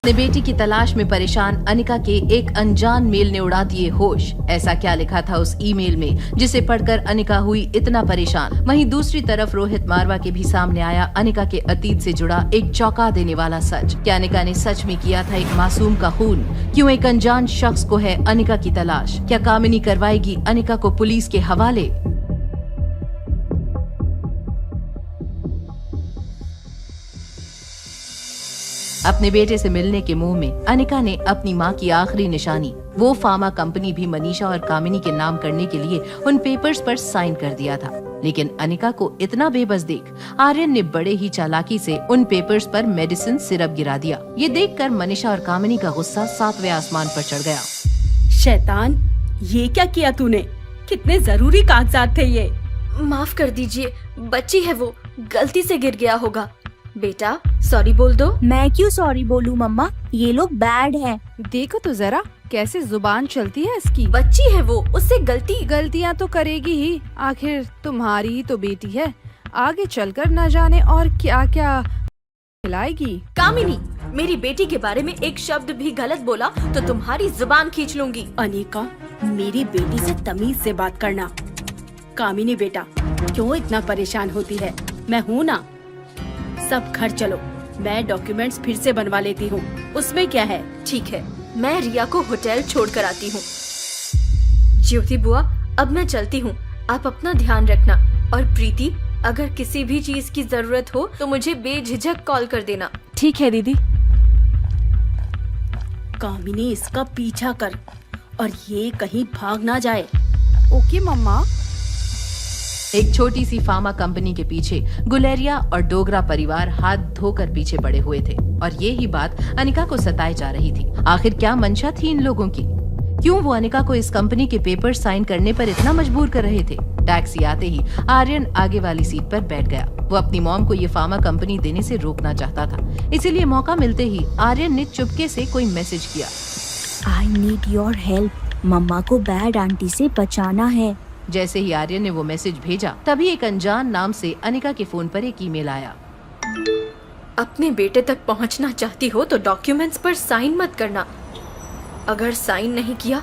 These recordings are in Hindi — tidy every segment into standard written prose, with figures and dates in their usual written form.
अपने बेटी की तलाश में परेशान अनिका के एक अनजान मेल ने उड़ा दिए होश। ऐसा क्या लिखा था उस ईमेल में जिसे पढ़कर अनिका हुई इतना परेशान। वहीं दूसरी तरफ रोहित मारवा के भी सामने आया अनिका के अतीत से जुड़ा एक चौंका देने वाला सच। क्या अनिका ने सच में किया था एक मासूम का खून? क्यों एक अनजान शख्स को है अनिका की तलाश? क्या कामिनी करवाएगी अनिका को पुलिस के हवाले? अपने बेटे से मिलने के मुंह में अनिका ने अपनी मां की आखिरी निशानी, वो फार्मा कंपनी भी मनीषा और कामिनी के नाम करने के लिए उन पेपर्स पर साइन कर दिया था। लेकिन अनिका को इतना बेबस देख आर्यन ने बड़े ही चालाकी से उन पेपर्स पर मेडिसिन सिरप गिरा दिया। ये देखकर मनीषा और कामिनी का गुस्सा 7वें आसमान पर चढ़ गया। शैतान, ये क्या किया तूने? कितने जरूरी कागजात थे ये। माफ कर दीजिए, बच्ची है वो, गलती से गिर गया होगा। बेटा सॉरी बोल दो। मैं क्यों सॉरी बोलूं मम्मा, ये लोग बैड हैं। देखो तो जरा कैसे जुबान चलती है इसकी। बच्ची है वो, उससे गलतियां तो करेगी ही, आखिर तुम्हारी ही तो बेटी है। आगे चलकर न जाने और क्या क्या खिलाएगी। कामिनी, मेरी बेटी के बारे में एक शब्द भी गलत बोला तो तुम्हारी जुबान खींच लूंगी। अनिका, मेरी बेटी से तमीज से बात करना। कामिनी बेटा, क्यों इतना परेशान होती है? मैं हूँ ना। सब घर चलो, मैं डॉक्यूमेंट्स फिर से बनवा लेती हूँ। उसमें क्या है? ठीक है, मैं रिया को होटल छोड़ कर आती हूँ। ज्योति बुआ, अब मैं चलती हूँ। आप अपना ध्यान रखना। और प्रीति, अगर किसी भी चीज की जरूरत हो तो मुझे बेझिझक कॉल कर देना। ठीक है दीदी। कामिनी, इसका पीछा कर और ये कहीं भाग ना जाए। ओके मम्मा। एक छोटी सी फार्मा कंपनी के पीछे गुलेरिया और डोगरा परिवार हाथ धोकर पीछे पड़े हुए थे और ये ही बात अनिका को सताए जा रही थी। आखिर क्या मंशा थी इन लोगों की? क्यों वो अनिका को इस कंपनी के पेपर साइन करने पर इतना मजबूर कर रहे थे? टैक्सी आते ही आर्यन आगे वाली सीट पर बैठ गया। वो अपनी मॉम को ये फार्मा कंपनी देने से रोकना चाहता था, इसीलिए मौका मिलते ही आर्यन ने चुपके से कोई मैसेज किया। आई नीड योर हेल्प, मम्मा को बैड आंटी से बचाना है। जैसे ही आर्यन ने वो मैसेज भेजा, तभी एक अनजान नाम से अनिका के फोन पर एक ईमेल आया। अपने बेटे तक पहुंचना चाहती हो तो डॉक्यूमेंट्स पर साइन मत करना। अगर साइन नहीं किया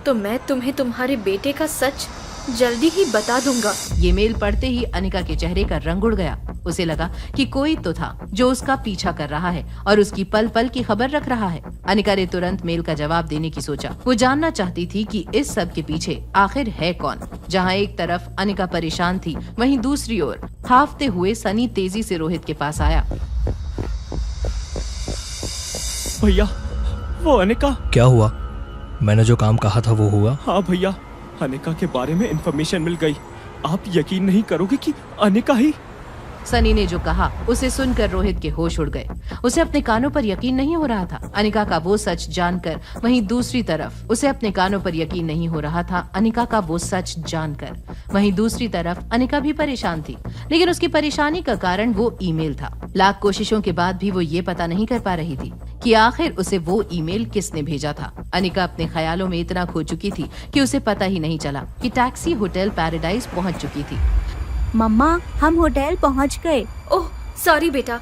तो मैं तुम्हें तुम्हारे बेटे का सच जल्दी ही बता दूंगा। ये मेल पढ़ते ही अनिका के चेहरे का रंग उड़ गया। उसे लगा कि कोई तो था जो उसका पीछा कर रहा है और उसकी पल पल की खबर रख रहा है। अनिका ने तुरंत मेल का जवाब देने की सोचा। वो जानना चाहती थी कि इस सब के पीछे आखिर है कौन। जहाँ एक तरफ अनिका परेशान थी, वहीं दूसरी ओर हाफते हुए सनी तेजी से रोहित के पास आया। भैया, वो अनिका। क्या हुआ? मैंने जो काम कहा था वो हुआ? हाँ भैया, अनिका के बारे में इंफॉर्मेशन मिल गई। आप यकीन नहीं करोगे कि अनिका ही। सनी ने जो कहा उसे सुनकर रोहित के होश उड़ गए। उसे अपने कानों पर यकीन नहीं हो रहा था अनिका का वो सच जानकर। वहीं दूसरी तरफ उसे अपने कानों पर यकीन नहीं हो रहा था अनिका का वो सच जानकर। वहीं दूसरी तरफ अनिका भी परेशान थी, लेकिन उसकी परेशानी का कारण वो ईमेल था। लाख कोशिशों के बाद भी वो ये पता नहीं कर पा रही थी कि आखिर उसे वो ईमेल किसने भेजा था। अनिका अपने ख्यालों में इतना खो चुकी थी कि उसे पता ही नहीं चला कि टैक्सी होटल पैराडाइज पहुंच चुकी थी। मम्मा, हम होटल पहुंच गए। ओह सॉरी बेटा,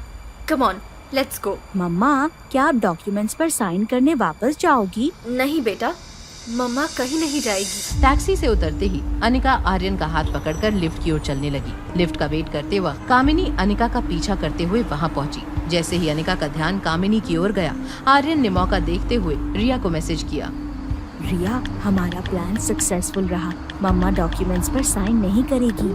कम ऑन लेट्स गो। मम्मा, क्या आप डॉक्यूमेंट्स पर साइन करने वापस जाओगी? नहीं बेटा, मम्मा कहीं नहीं जाएगी। टैक्सी से उतरते ही अनिका आर्यन का हाथ पकड़कर लिफ्ट की ओर चलने लगी। लिफ्ट का वेट करते वक्त कामिनी अनिका का पीछा करते हुए वहां पहुंची। जैसे ही अनिका का ध्यान कामिनी की ओर गया, आर्यन ने मौका देखते हुए रिया को मैसेज किया। रिया, हमारा प्लान सक्सेसफुल रहा। मम्मा डॉक्यूमेंट्स पर साइन नहीं करेगी।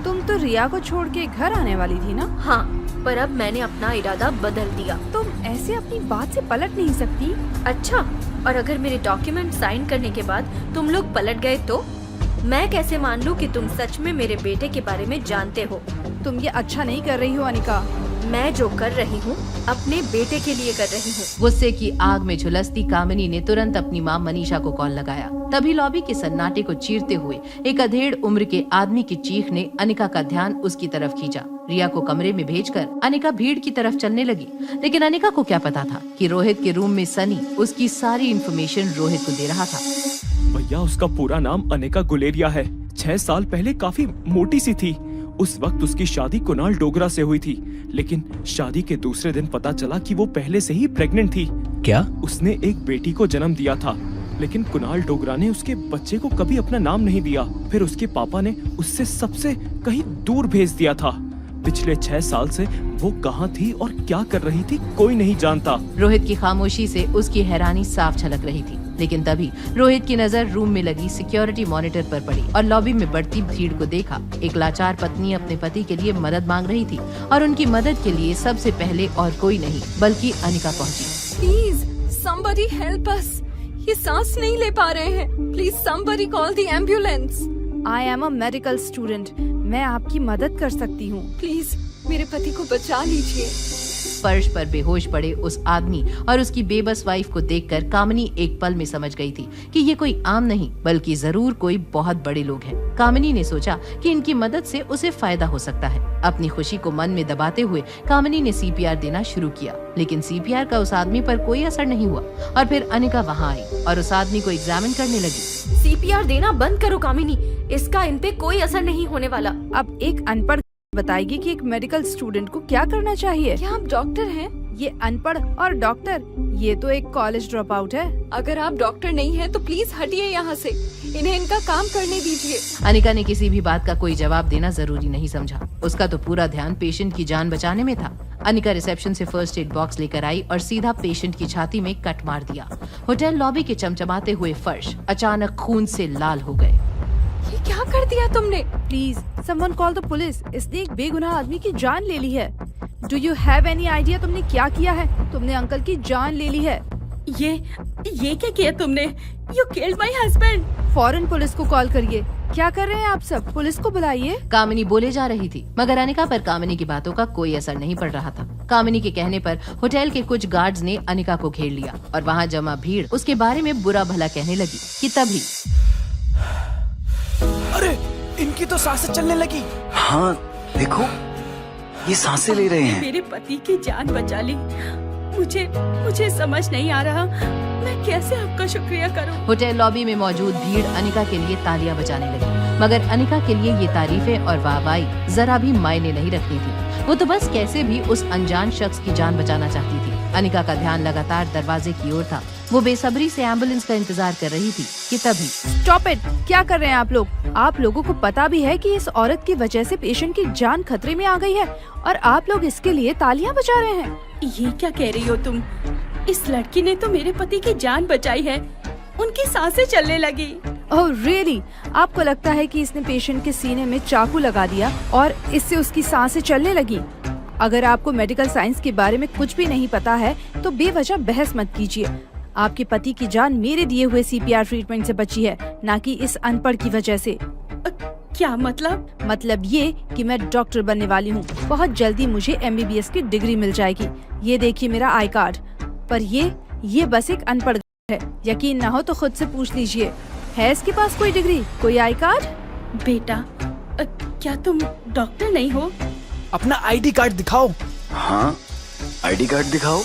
तुम तो रिया को छोड़ के घर आने वाली थी ना? हाँ, पर अब मैंने अपना इरादा बदल दिया। तुम ऐसे अपनी बात से पलट नहीं सकती। अच्छा, और अगर मेरे डॉक्यूमेंट साइन करने के बाद तुम लोग पलट गए तो मैं कैसे मान लूं कि तुम सच में मेरे बेटे के बारे में जानते हो? तुम ये अच्छा नहीं कर रही हो अनिका। मैं जो कर रही हूँ अपने बेटे के लिए कर रही हूँ। गुस्से की आग में झुलसती कामिनी ने तुरंत अपनी मां मनीषा को कॉल लगाया। तभी लॉबी के सन्नाटे को चीरते हुए एक अधेड़ उम्र के आदमी की चीख ने अनिका का ध्यान उसकी तरफ खींचा। रिया को कमरे में भेजकर अनिका भीड़ की तरफ चलने लगी, लेकिन अनिका को क्या पता था कि रोहित के रूम में सनी उसकी सारी इन्फॉर्मेशन रोहित को दे रहा था। भैया, उसका पूरा नाम अनिका गुलेरिया है। 6 साल पहले काफी मोटी सी थी। उस वक्त उसकी शादी कुणाल डोगरा से हुई थी, लेकिन शादी के दूसरे दिन पता चला कि वो पहले से ही प्रेग्नेंट थी। क्या? उसने एक बेटी को जन्म दिया था, लेकिन कुणाल डोगरा ने उसके बच्चे को कभी अपना नाम नहीं दिया। फिर उसके पापा ने उससे सबसे कहीं दूर भेज दिया था। पिछले 6 साल से वो कहाँ थी और क्या कर रही थी कोई नहीं जानता। रोहित की खामोशी से उसकी हैरानी साफ झलक रही थी, लेकिन तभी रोहित की नजर रूम में लगी सिक्योरिटी मॉनिटर पर पड़ी और लॉबी में बढ़ती भीड़ को देखा। एक लाचार पत्नी अपने पति के लिए मदद मांग रही थी और उनकी मदद के लिए सबसे पहले और कोई नहीं बल्कि अनिका पहुंची। Please somebody help us। ये सांस नहीं ले पा रहे हैं। Please somebody call the ambulance। I am a medical student, मैं आपकी मदद कर सकती हूँ। प्लीज मेरे पति को बचा लीजिए। फर्श पर बेहोश पड़े उस आदमी और उसकी बेबस वाइफ को देखकर कामिनी एक पल में समझ गई थी कि ये कोई आम नहीं बल्कि जरूर कोई बहुत बड़े लोग हैं। कामिनी ने सोचा कि इनकी मदद से उसे फायदा हो सकता है। अपनी खुशी को मन में दबाते हुए कामिनी ने सीपीआर देना शुरू किया, लेकिन सीपीआर का उस आदमी पर कोई असर नहीं हुआ। और फिर अनिका वहाँ आई और उस आदमी को एग्जामिन करने लगी। सीपीआर देना बंद करो कामिनी, इसका इन पे कोई असर नहीं होने वाला। अब एक अनपढ़ बताएगी कि एक मेडिकल स्टूडेंट को क्या करना चाहिए। क्या आप डॉक्टर हैं? ये अनपढ़ और डॉक्टर, ये तो एक कॉलेज ड्रॉप आउट है। अगर आप डॉक्टर नहीं हैं तो प्लीज हटिए यहाँ से। इन्हें इनका काम करने दीजिए। अनिका ने किसी भी बात का कोई जवाब देना जरूरी नहीं समझा। उसका तो पूरा ध्यान पेशेंट की जान बचाने में था। अनिका रिसेप्शन से फर्स्ट एड बॉक्स लेकर आई और सीधा पेशेंट की छाती में कट मार दिया। होटल लॉबी के चमचमाते हुए फर्श अचानक खून से लाल हो गए। ये क्या कर दिया तुमने? Please someone call the police. इसने एक बेगुनाह आदमी की जान ले ली है। Do you have any idea तुमने क्या किया है? तुमने अंकल की जान ले ली है। ये क्या किया तुमने? You killed my husband. फौरन पुलिस को कॉल करिए। क्या कर रहे हैं आप सब? पुलिस को बुलाइए। कामिनी बोले जा रही थी, मगर अनिका पर कामिनी की बातों का कोई असर नहीं पड़ रहा था। कामिनी के कहने पर होटल के कुछ गार्ड्स ने अनिका को घेर लिया और वहाँ जमा भीड़ उसके बारे में बुरा भला कहने लगी कि तभी अरे इनकी तो सांसें चलने लगी। हाँ देखो, ये सांसें ले रहे हैं। मेरे पति की जान बचा ली। मुझे समझ नहीं आ रहा मैं कैसे आपका शुक्रिया करूं। होटल लॉबी में मौजूद भीड़ अनिका के लिए तालियां बजाने लगी, मगर अनिका के लिए ये तारीफें और वाहवाही जरा भी मायने नहीं रखती थी। वो तो बस कैसे भी उस अनजान शख्स की जान बचाना चाहती थी। अनिका का ध्यान लगातार दरवाजे की ओर था। वो बेसब्री से एम्बुलेंस का इंतजार कर रही थी कि तभी स्टॉप इट! क्या कर रहे हैं आप लोग? आप लोगों को पता भी है कि इस औरत की वजह से पेशेंट की जान खतरे में आ गई है और आप लोग इसके लिए तालियां बजा रहे हैं। ये क्या कह रही हो तुम? इस लड़की ने तो मेरे पति की जान बचाई है। उनकी सांसें चलने लगी। Oh really? आपको लगता है कि इसने पेशेंट के सीने में चाकू लगा दिया और इससे उसकी सांसें चलने लगी? अगर आपको मेडिकल साइंस के बारे में कुछ भी नहीं पता है तो बेवजह बहस मत कीजिए। आपके पति की जान मेरे दिए हुए सीपीआर ट्रीटमेंट से बची है, ना कि इस अनपढ़ की वजह से। क्या मतलब? मतलब ये कि मैं डॉक्टर बनने वाली हूँ। बहुत जल्दी मुझे MBBS की डिग्री मिल जाएगी। ये देखिए मेरा आई कार्ड। पर ये बस एक अनपढ़ है। यकीन ना हो तो खुद से पूछ लीजिए, है इसके पास कोई डिग्री, कोई आई कार्ड? बेटा, क्या तुम डॉक्टर नहीं हो? अपना आईडी कार्ड दिखाओ। हाँ, आईडी कार्ड दिखाओ।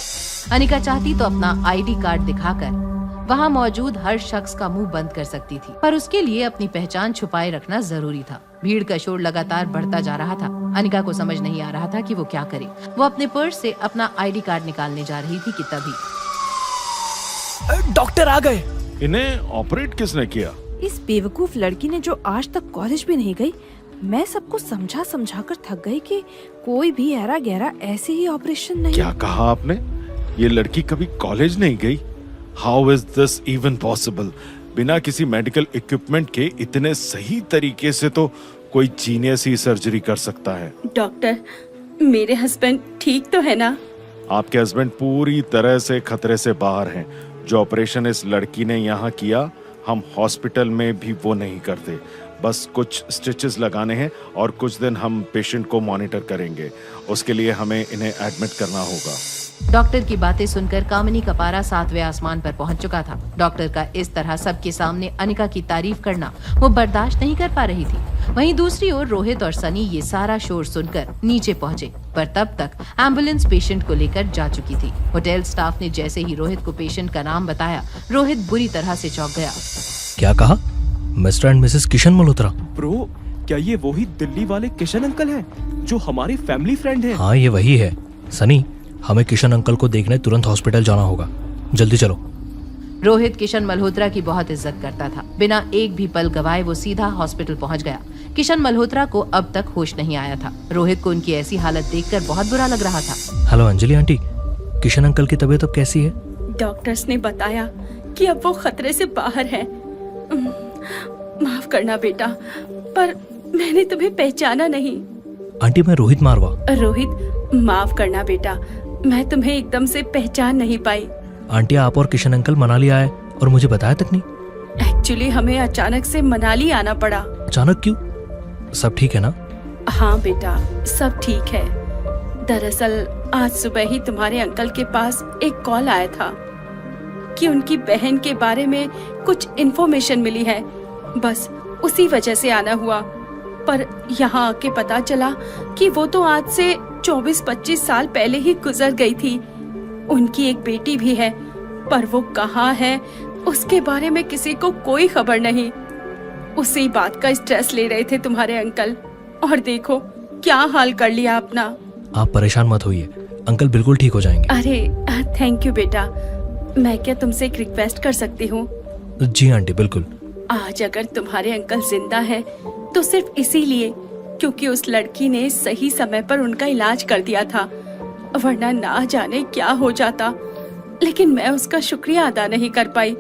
अनिका चाहती तो अपना आईडी कार्ड दिखाकर वहाँ मौजूद हर शख्स का मुंह बंद कर सकती थी, पर उसके लिए अपनी पहचान छुपाए रखना जरूरी था। भीड़ का शोर लगातार बढ़ता जा रहा था। अनिका को समझ नहीं आ रहा था कि वो क्या करे। वो अपने पर्स से अपना आईडी कार्ड निकालने जा रही थी कि तभी डॉक्टर आ गए। इन्हें ऑपरेट किसने किया? इस बेवकूफ लड़की ने जो आज तक कॉलेज भी नहीं गई। मैं सबको समझा कर थक गई कि कोई भी ऐरा गहरा ऐसे ही ऑपरेशन नहीं। क्या कहा आपने? ये लड़की कभी कॉलेज नहीं गई? How is this even possible? बिना किसी मेडिकल इक्विपमेंट के इतने सही तरीके से तो कोई जीनियस ही सर्जरी कर सकता है। डॉक्टर, मेरे हस्बैंड ठीक तो है ना? आपके हस्बैंड पूरी तरह से खतरे से बाहर हैं। जो ऑपरेशन इस लड़की ने यहाँ किया, हम हॉस्पिटल में भी वो नहीं करते। बस कुछ स्टिचेस लगाने हैं और कुछ दिन हम पेशेंट को मॉनिटर करेंगे। उसके लिए हमें इन्हें एडमिट करना होगा। डॉक्टर की बातें सुनकर कामिनी का पारा 7वें आसमान पर पहुंच चुका था। डॉक्टर का इस तरह सबके सामने अनिका की तारीफ करना वो बर्दाश्त नहीं कर पा रही थी। वहीं दूसरी ओर रोहित और सनी ये सारा शोर सुनकर नीचे पहुंचे, पर तब तक एम्बुलेंस पेशेंट को लेकर जा चुकी थी। होटल स्टाफ ने जैसे ही रोहित को पेशेंट का नाम बताया, रोहित बुरी तरह से चौंक गया। क्या कहा? Mister and Mrs Kishan Malhotra. Bro, क्या ये वही दिल्ली वाले किशन अंकल हैं जो हमारे फैमिली फ्रेंड हैं? हाँ ये वही है। सनी, हमें किशन अंकल को देखने तुरंत हॉस्पिटल जाना होगा, जल्दी चलो। रोहित किशन मल्होत्रा की बहुत इज्जत करता था। बिना एक भी पल गवाए वो सीधा हॉस्पिटल पहुंच गया। किशन मल्होत्रा को अब तक होश नहीं आया था। रोहित को उनकी ऐसी हालत देखकर बहुत बुरा लग रहा था। Hello Anjali aunty, Kishan uncle की तबीयत अब कैसी है? डॉक्टर्स ने बताया कि अब वो खतरे से बाहर है। माफ करना बेटा, पर मैंने तुम्हें पहचाना नहीं। आंटी मैं रोहित मारवा। रोहित, माफ करना बेटा, मैं तुम्हें एकदम से पहचान नहीं पाई। आंटी आप और किशन अंकल मनाली आए और मुझे बताया तक नहीं। एक्चुअली हमें अचानक से मनाली आना पड़ा। अचानक क्यों? सब ठीक है ना? हाँ बेटा, सब ठीक है। दरअसल आज सुबह ही तुम्हारे अंकल के पास एक कॉल आया था कि उनकी बहन के बारे में कुछ इन्फॉर्मेशन मिली है। बस उसी वजह से आना हुआ। पर यहाँ आके पता चला कि वो तो आज से 24-25 साल पहले ही गुजर गई थी। उनकी एक बेटी भी है, पर वो कहाँ है उसके बारे में किसी को कोई खबर नहीं। उसी बात का स्ट्रेस ले रहे थे तुम्हारे अंकल, और देखो क्या हाल कर लिया अपना। आप परेशान मत होइए, अंकल बिल्कुल ठीक हो जाएंगे। अरे थैंक यू बेटा। मैं क्या तुमसे एक रिक्वेस्ट कर सकती हूँ? जी आंटी बिल्कुल। आज अगर तुम्हारे अंकल जिंदा है तो सिर्फ इसीलिए क्योंकि उस लड़की ने सही समय पर उनका इलाज कर दिया था, वरना ना जाने क्या हो जाता। लेकिन मैं उसका शुक्रिया अदा नहीं कर पाई।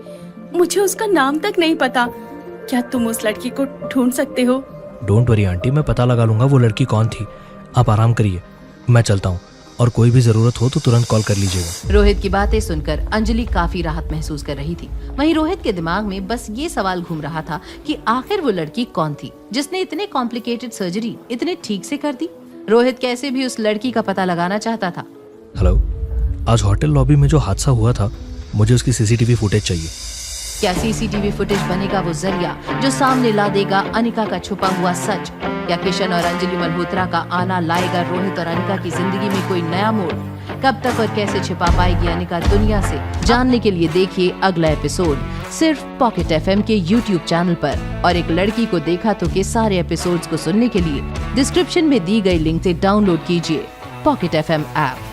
मुझे उसका नाम तक नहीं पता। क्या तुम उस लड़की को ढूंढ सकते हो? डोंट वरी आंटी, मैं पता लगा लूंगा वो लड़की कौन थी। आप आराम करिए, मैं चलता हूँ, और कोई भी जरूरत हो तो तुरंत कॉल कर लीजिएगा। रोहित की बातें सुनकर अंजलि काफी राहत महसूस कर रही थी। वहीं रोहित के दिमाग में बस ये सवाल घूम रहा था कि आखिर वो लड़की कौन थी जिसने इतने कॉम्प्लिकेटेड सर्जरी इतने ठीक से कर दी। रोहित कैसे भी उस लड़की का पता लगाना चाहता था। हेलो, आज होटल लॉबी में जो हादसा हुआ था, मुझे उसकी सीसीटीवी फुटेज चाहिए। क्या सीसीटीवी फुटेज बनेगा वो जरिया जो सामने ला देगा अनिका का छुपा हुआ सच? क्या किशन और अंजलि मल्होत्रा का आना लाएगा रोहित और अनिका की जिंदगी में कोई नया मोड़? कब तक और कैसे छिपा पाएगी अनिका दुनिया से? जानने के लिए देखिए अगला एपिसोड सिर्फ पॉकेट एफएम के YouTube चैनल पर। और एक लड़की को देखा तो के सारे एपिसोड्स को सुनने के लिए डिस्क्रिप्शन में दी गई लिंक से डाउनलोड कीजिए पॉकेट एफएम ऐप।